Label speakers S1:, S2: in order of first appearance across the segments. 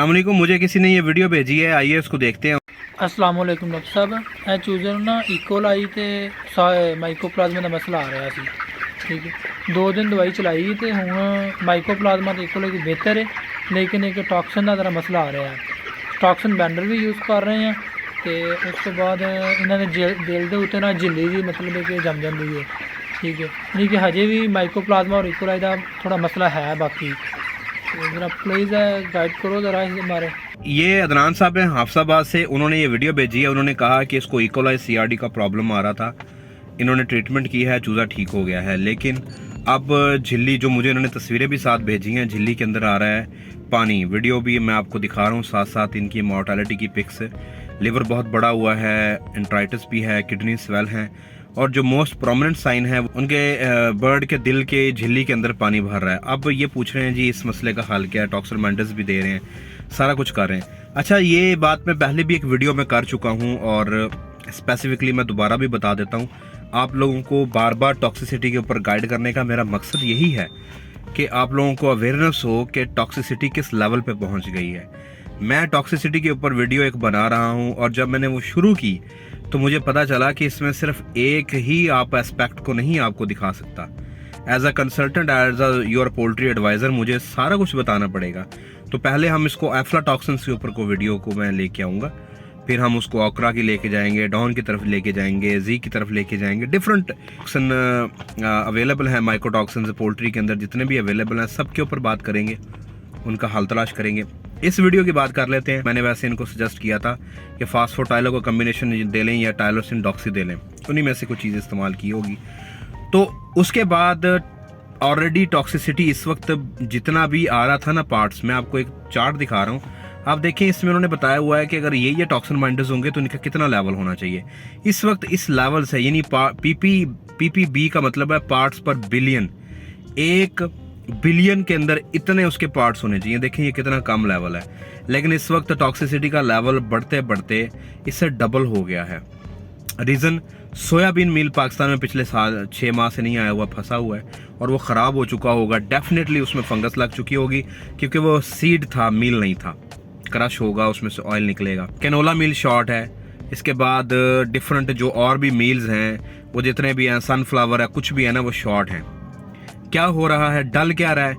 S1: अस्सलाम वालेकुम। मुझे किसी ने ये वीडियो भेजी है, आइए इसको देखते हैं।
S2: अस्सलाम वालेकुम डॉक्टर साहब, ਇਹ ਚੂਜ਼ੇ ਨੂੰ ਨਾ ਈਕੋਲਾਈ ਤੇ ਮਾਈਕੋਪਲਾਜ਼ਮਾ ਦਾ ਮਸਲਾ ਆ ਰਿਹਾ ਸੀ। ਠੀਕ ਹੈ, 2 ਦਿਨ ਦਵਾਈ ਚਲਾਈ ਤੇ ਹੁਣ ਮਾਈਕੋਪਲਾਜ਼ਮਾ ਤੇ ਈਕੋਲਾਈ ਬਿਹਤਰ ਹੈ, ਲੇਕਿਨ ਇੱਕ ਟੌਕਸਿਨ ਦਾ ਜ਼ਰਾ ਮਸਲਾ ਆ ਰਿਹਾ ਹੈ। ਟੌਕਸਿਨ ਬੈਂਡਰ ਵੀ ਯੂਜ਼ ਕਰ ਰਹੇ ਹਾਂ ਤੇ ਉਸ ਤੋਂ ਬਾਅਦ ਇਹਨਾਂ ਦੇ ਦਿਲ ਦੇ ਉੱਤੇ ਨਾ ਝਿੱਲੀ ਜੀ ਮਤਲਬ ਕਿ ਜੰਮ ਜਾਂਦੀ ਹੈ। ठीक है, यानी कि हजे भी माइकोप्लाज्मा और इकोलाई का थोड़ा मसला है। बाकी ज़रा प्लीज़ गाइड करो ज़रा हमारे।
S1: ये अदनान साहब हैं हाफसाबाद से, उन्होंने ये वीडियो भेजी है। उन्होंने कहा कि इसको इकोलाई सीआरडी का प्रॉब्लम आ रहा था, इन्होंने ट्रीटमेंट की है, चूज़ा ठीक हो गया है। लेकिन अब झिल्ली जो मुझे इन्होंने तस्वीरें भी साथ भेजी हैं, झिल्ली के अंदर आ रहा है पानी। वीडियो भी मैं आपको दिखा रहा हूँ, साथ साथ इनकी मॉर्टेलिटी की पिक्स। लिवर बहुत बड़ा हुआ है, इंट्राइटिस भी है, किडनी स्वेल हैं, और जो मोस्ट प्रोमिनेंट साइन है उनके बर्ड के दिल के झिल्ली के अंदर पानी भर रहा है। अब ये पूछ रहे हैं जी इस मसले का हल क्या है, टॉक्सिन मेंटस भी दे रहे हैं, सारा कुछ कर रहे हैं। अच्छा, ये बात मैं पहले भी एक वीडियो में कर चुका हूँ और स्पेसिफिकली मैं दोबारा भी बता देता हूँ। आप लोगों को बार बार टॉक्सिसिटी के ऊपर गाइड करने का मेरा मकसद यही है कि आप लोगों को अवेयरनेस हो कि टॉक्सिसिटी किस लेवल पे पहुंच गई है। मैं टॉक्सिसिटी के ऊपर वीडियो एक बना रहा हूं और जब मैंने वो शुरू की तो मुझे पता चला कि इसमें सिर्फ एक ही आप एस्पेक्ट को नहीं आपको दिखा सकता। As a consultant, as a your poultry adviser मुझे सारा कुछ बताना पड़ेगा। तो पहले हम इसको एफ्लाटॉक्सिन्स के ऊपर को वीडियो को मैं लेके आऊँगा, फिर हम उसको ओकरा की लेके जाएंगे, डॉन की तरफ लेके जाएंगे, जी की तरफ लेके जाएंगे। डिफरेंट टॉक्सिन अवेलेबल है, माइकोटॉक्सिन्स पोल्ट्री के अंदर जितने भी अवेलेबल हैं सब के ऊपर बात करेंगे, उनका हल तलाश करेंगे। इस वीडियो की बात कर लेते हैं। मैंने वैसे इनको सजेस्ट किया था कि फास्फोटाइलो का कम्बिनेशन दे लें या टाइलोसिन डॉक्सी दे लें, उन्हीं में से कुछ चीज़ इस्तेमाल की होगी। तो उसके बाद ऑलरेडी टॉक्सिसिटी इस वक्त जितना भी आ रहा था ना पार्ट्स, मैं आपको एक चार्ट दिखा रहा हूँ, आप देखें। इसमें उन्होंने बताया हुआ है कि अगर ये टॉक्सिन बाइंडर्स होंगे तो इनका कितना लेवल होना चाहिए। इस वक्त इस लेवल से, यानी पीपीबी का मतलब है पार्ट्स पर बिलियन, 1 बिलियन के अंदर इतने उसके पार्ट्स होने चाहिए। देखें ये कितना कम लेवल है, लेकिन इस वक्त टॉक्सिसिटी का लेवल बढ़ते बढ़ते इससे डबल हो गया है। रीज़न, सोयाबीन मील पाकिस्तान में पिछले साल 6 माह से नहीं आया हुआ, फंसा हुआ है और वो ख़राब हो चुका होगा। डेफिनेटली उसमें फंगस लग चुकी होगी क्योंकि वो सीड था, मील नहीं था। क्रश होगा, उसमें से ऑयल निकलेगा। कैनोला मील शॉर्ट है। इसके बाद डिफरेंट जो और भी मील्स हैं, वो जितने भी हैं, सनफ्लावर है, कुछ भी है ना, वो शॉर्ट हैं। क्या हो रहा है, डल क्या रहा है,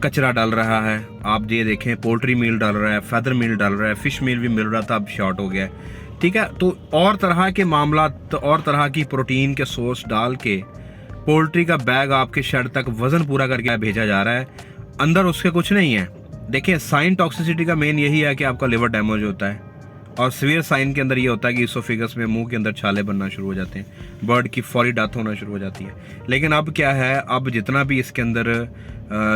S1: कचरा डल रहा है। आप ये देखें, पोल्ट्री मील डल रहा है, फेदर मील डल रहा है, फिश मील भी मिल रहा था, अब शॉर्ट हो गया है। ठीक है, तो और तरह के मामला, तो और तरह की प्रोटीन के सोर्स डाल के पोल्ट्री का बैग आपके शेड तक वजन पूरा करके भेजा जा रहा है, अंदर उसके कुछ नहीं है। देखिए, साइन टॉक्सिसिटी का मेन यही है कि आपका लिवर डैमेज होता है, और सीवियर साइन के अंदर ये होता है कि इसोफेगस में, मुंह के अंदर छाले बनना शुरू हो जाते हैं, बर्ड की फौरी डेथ होना शुरू हो जाती है। लेकिन अब क्या है, अब जितना भी इसके अंदर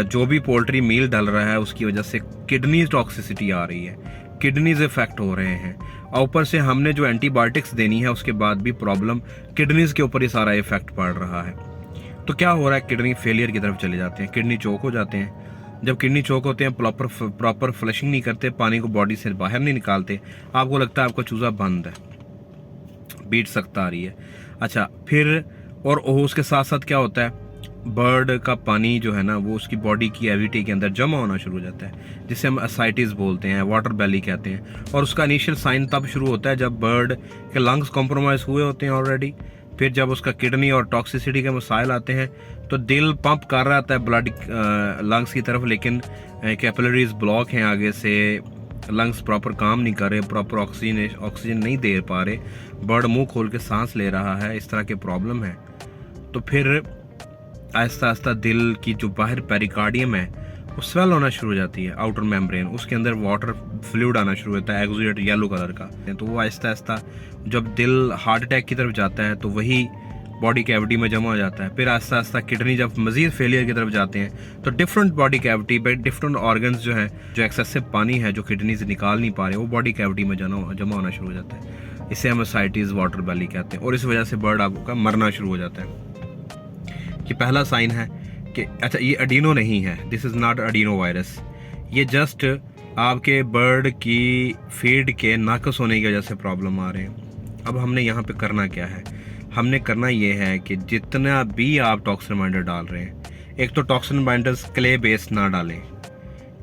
S1: जो भी पोल्ट्री मील डल रहा है उसकी वजह से किडनी टॉक्सिसिटी आ रही है, किडनीज इफेक्ट हो रहे हैं, और ऊपर से हमने जो एंटीबायोटिक्स देनी है उसके बाद भी प्रॉब्लम, किडनीज के ऊपर ही सारा इफेक्ट पड़ रहा है। तो क्या हो रहा है, किडनी फेलियर की तरफ चले जाते हैं, किडनी चोक हो जाते हैं। जब किडनी चोक होते हैं, प्रॉपर फ्लशिंग नहीं करते, पानी को बॉडी से बाहर नहीं निकालते, आपको लगता है आपका चूज़ा बंद है, बीट सख्त आ रही है। अच्छा, फिर और उसके साथ साथ क्या होता है, बर्ड का पानी जो है ना, वो उसकी बॉडी की कैविटी के अंदर जमा होना शुरू हो जाता है, जिसे हम एसाइटिस बोलते हैं, वाटर बेली कहते हैं। और उसका इनिशियल साइन तब शुरू होता है जब बर्ड के लंग्स कॉम्प्रोमाइज़ हुए होते हैं ऑलरेडी। फिर जब उसका किडनी और टॉक्सिसिटी के मसाइल आते हैं तो दिल पंप कर रहा था ब्लड लंग्स की तरफ, लेकिन कैपिलरीज ब्लॉक हैं आगे से, लंग्स प्रॉपर काम नहीं कर रहे, प्रॉपर ऑक्सीजन नहीं दे पा रहे, बर्ड मुंह खोल के सांस ले रहा है, इस तरह के प्रॉब्लम है। तो फिर आहिस्ता आहिस्ता दिल की जो बाहर पेरिकार्डियम है वो स्वेल होना शुरू हो जाती है, आउटर मेम्ब्रेन, उसके अंदर वाटर फ्लूइड आना शुरू होता है, एक्सुडेट येलो कलर का। तो वो आहिस्ता आहिस्ता जब दिल हार्ट अटैक की तरफ जाता है तो वही बॉडी कैविटी में जमा हो जाता है। फिर आहिस्ता आहिस्ता किडनी जब मजीद फेलियर की तरफ जाते हैं तो डिफरेंट बॉडी कैविटी पे डिफरेंट ऑर्गन्स जो हैं, जो एक्सेसिव पानी है जो किडनी से निकाल नहीं पा रहे, वो बॉडी कैविटी में जमा होना शुरू हो जाता है। इसे हम एसाइटिस वाटर बेली कहते हैं, और इस वजह से बर्ड आपका मरना शुरू हो जाता है। ये पहला साइन है कि अच्छा, ये एडिनो नहीं है, this is not adeno virus, ये जस्ट आपके बर्ड की फीड के नाकस होने की वजह से प्रॉब्लम आ रहे हैं। अब हमने यहाँ पे करना क्या है, हमने करना ये है कि जितना भी आप टॉक्सिन बाइंडर डाल रहे हैं, एक तो टॉक्सिन बाइंडर्स क्ले बेस्ड ना डालें।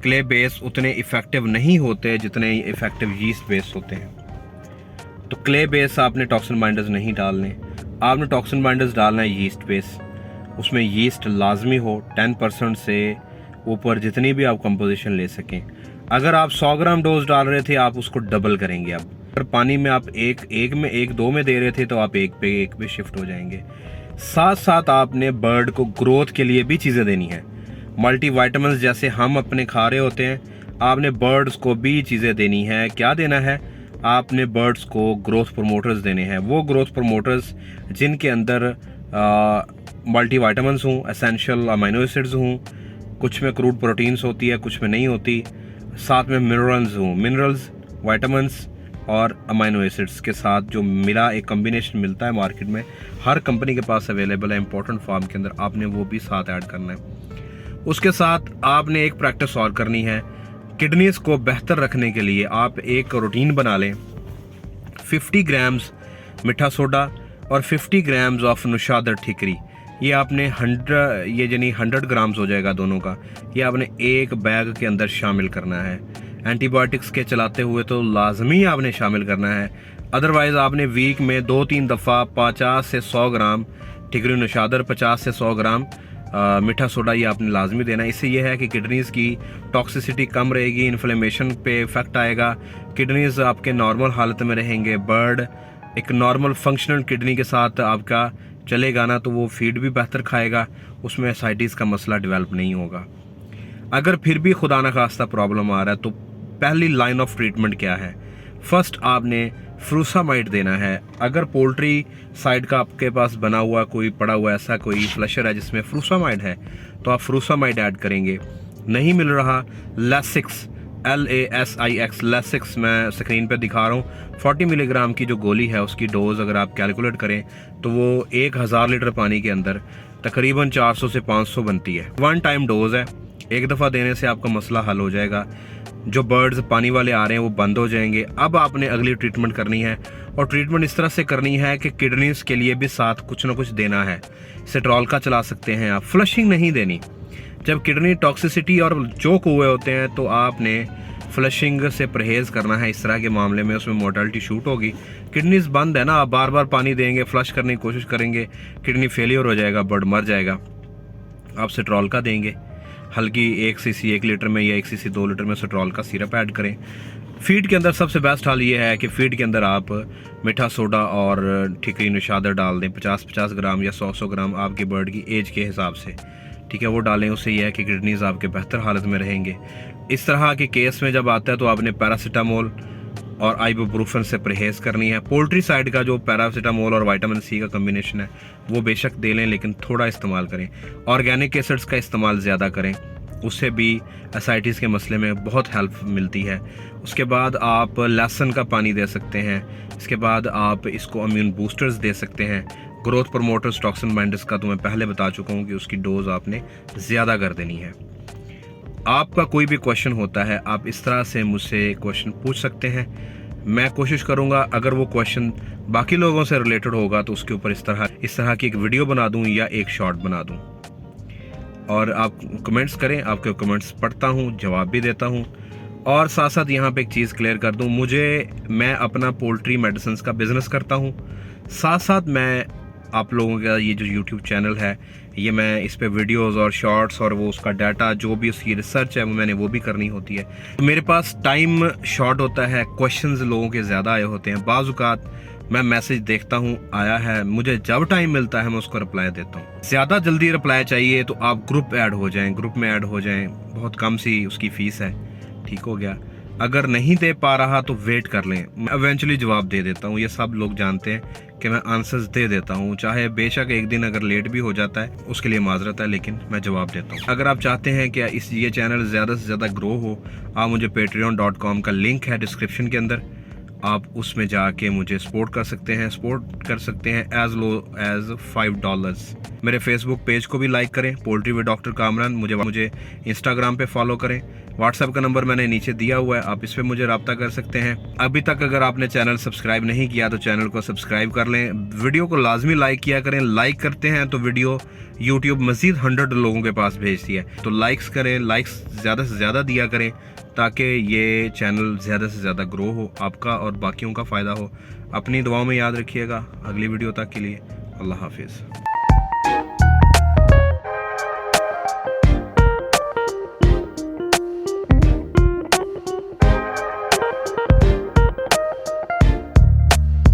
S1: क्ले बेस उतने इफ़ेक्टिव नहीं होते जितने इफ़ेक्टिव यीस्ट बेस होते हैं। तो क्ले बेस आपने टॉक्सिन बाइंडर्स नहीं डालने, आपने टॉक्सिन बाइंडर्स डालना है यीस्ट बेस। उसमें यीस्ट लाजमी हो, 10% से ऊपर जितनी भी आप कंपोजिशन ले सकें। अगर आप 100 ग्राम डोज डाल रहे थे, आप उसको डबल करेंगे। अब अगर पानी में आप एक दो में दे रहे थे, तो आप एक पे शिफ्ट हो जाएंगे। साथ साथ आपने बर्ड को ग्रोथ के लिए भी चीज़ें देनी है। मल्टीविटामिन्स जैसे हम अपने खा रहे होते हैं, आपने बर्ड्स को भी चीज़ें देनी है। क्या देना है? आपने बर्ड्स को ग्रोथ प्रमोटर्स देने हैं। वो ग्रोथ प्रमोटर्स जिनके अंदर मल्टीविटामिन्स हों, एसेंशियल अमीनो एसिड्स हों, कुछ में क्रूड प्रोटीन्स होती है, कुछ में नहीं होती, साथ में मिनरल्स हों, मिनरल्स, विटामिन्स और अमीनो एसिड्स के साथ जो मिला एक कम्बिनेशन मिलता है मार्केट में, हर कंपनी के पास अवेलेबल है इम्पोर्टेंट फॉर्म के अंदर, आपने वो भी साथ ऐड करना है। उसके साथ आपने एक प्रैक्टिस और करनी है। किडनीज को बेहतर रखने के लिए आप एक रूटीन बना लें। 50 ग्राम्स मीठा सोडा और 50 ग्राम्स ऑफ नुशादर ठिकरी, ये आपने 100 ग्राम्स हो जाएगा दोनों का, ये आपने एक बैग के अंदर शामिल करना है। एंटीबायोटिक्स के चलाते हुए तो लाजमी आपने शामिल करना है। अदरवाइज़ आपने वीक में 2-3 दफ़ा 50 से 100 ग्राम ठिकरी नुशादर, 50 से 100 ग्राम मीठा सोडा, ये आपने लाजमी देना है। इससे यह है कि किडनीज़ की टॉक्सिसिटी कम रहेगी, इन्फ्लेमेशन पे इफेक्ट आएगा, किडनीज़ आपके नॉर्मल हालत में रहेंगे। बर्ड एक नॉर्मल फंक्शनल किडनी के साथ आपका चलेगा ना, तो वो फीड भी बेहतर खाएगा, उसमें एसाइटिस का मसला डेवलप नहीं होगा। अगर फिर भी खुदा न खास्ता प्रॉब्लम आ रहा है, तो पहली लाइन ऑफ ट्रीटमेंट क्या है? फर्स्ट आपने फ्रूसामाइड देना है। अगर पोल्ट्री साइड का आपके पास बना हुआ कोई पड़ा हुआ ऐसा कोई फ्लशर है जिसमें फ्रूसामाइड है, तो आप फ्रूसामाइड ऐड करेंगे। नहीं मिल रहा, लैसिक्स, LASIX, लैसिक्स मैं स्क्रीन पे दिखा रहा हूँ। 40 मिलीग्राम की जो गोली है उसकी डोज अगर आप कैलकुलेट करें तो वो 1000 लीटर पानी के अंदर तकरीबन 400 से 500 बनती है। 1 टाइम डोज है, एक दफ़ा देने से आपका मसला हल हो जाएगा। जो बर्ड्स पानी वाले आ रहे हैं वो बंद हो जाएंगे। अब आपने अगली ट्रीटमेंट करनी है, और ट्रीटमेंट इस तरह से करनी है कि किडनीज के लिए भी साथ कुछ ना कुछ देना है। सेट्रॉल का चला सकते हैं आप, फ्लशिंग नहीं देनी। जब किडनी टॉक्सिसिटी और चोक हुए होते हैं तो आपने फ्लशिंग से परहेज़ करना है। इस तरह के मामले में उसमें मोर्टेलिटी शूट होगी। किडनीज बंद है ना, आप बार बार पानी देंगे, फ्लश करने की कोशिश करेंगे, किडनी फेलियर हो जाएगा, बर्ड मर जाएगा। आप सेट्रॉल का देंगे, हल्की 1 सीसी 1 लीटर में या 1 सीसी 2 लीटर में सेट्रॉल का सिरप ऐड करें। फीड के अंदर सबसे बेस्ट हाल ये है कि फीड के अंदर आप मीठा सोडा और ठिकरी नुशादर डाल दें, 50-50 ग्राम या 100-100 ग्राम आपके बर्ड की एज के हिसाब से, ठीक है, वो डालें। उससे यह है कि किडनीज आपके बेहतर हालत में रहेंगे। इस तरह के केस में जब आता है तो आपने पैरासीटामोल और आइबुप्रोफेन से परहेज़ करनी है। पोल्ट्री साइड का जो पैरासीटामोल और विटामिन सी का कम्बिनेशन है वो बेशक दे लें, लेकिन थोड़ा इस्तेमाल करें। ऑर्गेनिक एसिड्स का इस्तेमाल ज़्यादा करें, उससे भी एसाइटिस के मसले में बहुत हेल्प मिलती है। उसके बाद आप लहसुन का पानी दे सकते हैं। इसके बाद आप इसको इम्यून बूस्टर्स दे सकते हैं। ग्रोथ प्रमोटर्स, टॉक्सिन बाइंडर्स का तो मैं पहले बता चुका हूँ कि उसकी डोज आपने ज़्यादा कर देनी है। आपका कोई भी क्वेश्चन होता है, आप इस तरह से मुझसे क्वेश्चन पूछ सकते हैं। मैं कोशिश करूँगा अगर वो क्वेश्चन बाकी लोगों से रिलेटेड होगा तो उसके ऊपर इस तरह की एक वीडियो बना दूँ या एक शॉर्ट बना दूँ। और आप कमेंट्स करें, आपके कमेंट्स पढ़ता हूँ, जवाब भी देता हूँ। और साथ साथ यहाँ पे एक चीज़ क्लियर कर दूँ, मैं अपना पोल्ट्री मेडिसिन का बिज़नेस करता हूँ। साथ साथ मैं आप लोगों का ये जो यूट्यूब चैनल है, ये मैं इस पे वीडियोस और शॉर्ट्स और वो उसका डाटा जो भी उसकी रिसर्च है मैंने वो भी करनी होती है। तो मेरे पास टाइम शॉर्ट होता है, क्वेश्चंस लोगों के ज़्यादा आए होते हैं। बाज़ औक़ात मैं मैसेज देखता हूँ आया है, मुझे जब टाइम मिलता है मैं उसको रिप्लाई देता हूँ। ज़्यादा जल्दी रिप्लाई चाहिए तो आप ग्रुप ऐड हो जाएँ, ग्रुप में ऐड हो जाएँ, बहुत कम सी उसकी फ़ीस है, ठीक हो गया। अगर नहीं दे पा रहा तो वेट कर लें, मैं इवेंचुअली जवाब दे देता हूँ। ये सब लोग जानते हैं कि मैं आंसर्स दे देता हूँ, चाहे बेशक एक दिन अगर लेट भी हो जाता है उसके लिए माजरत है, लेकिन मैं जवाब देता हूँ। अगर आप चाहते हैं कि ये चैनल ज़्यादा से ज़्यादा ग्रो हो, आप मुझे patreon.com का लिंक है डिस्क्रिप्शन के अंदर, आप उसमें जाके मुझे सपोर्ट कर सकते हैं एज लो एज $5। मेरे फेसबुक पेज को भी लाइक करें, पोल्ट्री विद डॉक्टर कामरान। मुझे इंस्टाग्राम पे फॉलो करें। व्हाट्सएप का नंबर मैंने नीचे दिया हुआ है, आप इस पर मुझे रब्ता कर सकते हैं। अभी तक अगर आपने चैनल सब्सक्राइब नहीं किया तो चैनल को सब्सक्राइब कर लें। वीडियो को लाजमी लाइक किया करें। लाइक करते हैं तो वीडियो यूट्यूब मज़ीद 100 लोगों के पास भेजती है। तो लाइक्स करें, लाइक्स ज़्यादा से ज़्यादा दिया करें ताकि ये चैनल ज़्यादा से ज़्यादा ग्रो हो, आपका और बाकियों का फ़ायदा हो। अपनी दुआओं में याद रखिएगा। अगली वीडियो तक के लिए अल्लाह हाफिज़।